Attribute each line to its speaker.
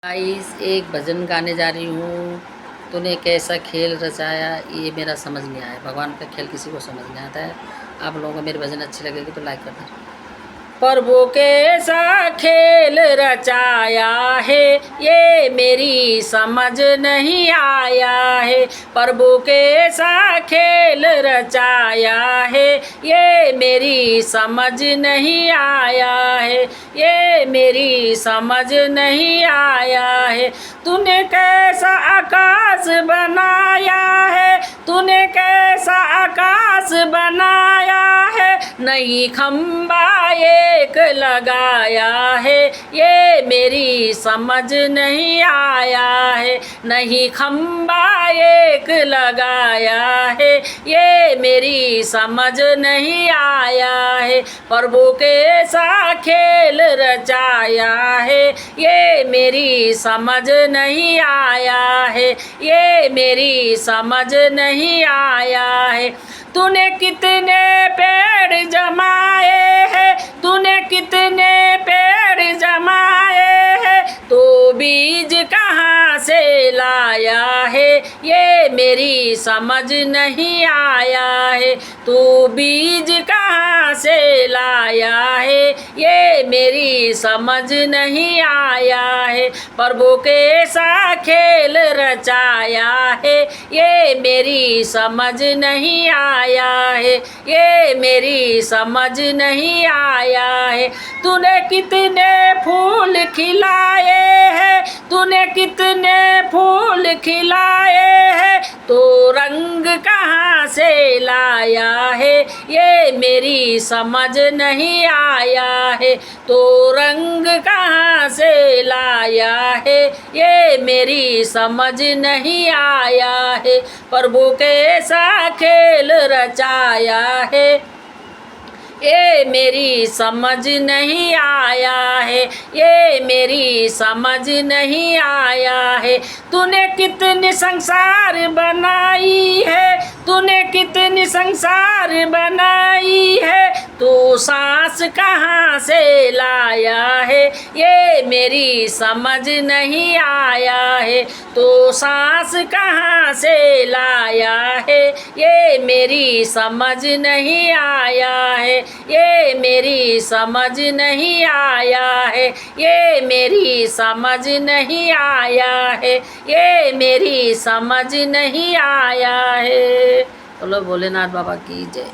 Speaker 1: Guys एक भजन गाने जा रही हूँ। तूने कैसा खेल रचाया, ये मेरा समझ नहीं आया। भगवान का खेल किसी को समझ नहीं आता है। आप लोगों को मेरे भजन अच्छे लगेगी तो लाइक करना। प्रभु कैसा खेल रचाया है, ये मेरी समझ नहीं आया है। प्रभु कैसा खेल रचाया है, ये मेरी समझ नहीं आया है। ये मेरी समझ नहीं आया है। तूने कैसा आकाश बनाया है, तूने कैसा आकाश बनाया है। नहीं खंबा एक लगाया है, ये मेरी समझ नहीं आया है। नहीं खंबा एक लगाया है, ये मेरी समझ नहीं आया है। प्रभु कैसा खेल रचाया है, ये मेरी समझ नहीं आया है। ये मेरी समझ नहीं आया है। तूने कितने पेड़ जमाए हैं, तूने कितने पेड़ जमाए हैं, तो बीज कहाँ से लाया है, ये मेरी समझ नहीं आया है। तू बीज कहाँ से लाया है, ये मेरी समझ नहीं आया है। प्रभु कैसा खेल रचाया है, ये मेरी समझ नहीं आया है। ये मेरी समझ नहीं आया है। तूने कितने फूल खिलाए हैं, तूने कितने फूल खिलाए हैं, तो रंग कहाँ से लाया है, ये मेरी समझ नहीं आया है। तो रंग कहाँ से लाया है, ये मेरी समझ नहीं आया है। प्रभु कैसा खेल रचाया है, ये मेरी समझ नहीं आया है। ये मेरी समझ नहीं आया है। तूने कितनी संसार बनाई है, तूने कितनी संसार बनाई है, तो सांस कहाँ से लाया है, ये मेरी समझ नहीं आया है। तो सांस कहाँ से लाया है, ये मेरी समझ नहीं आया है। ये मेरी समझ नहीं आया है। ये मेरी समझ नहीं आया है। ये मेरी समझ नहीं आया है। बोलो भोलेनाथ बाबा की जय।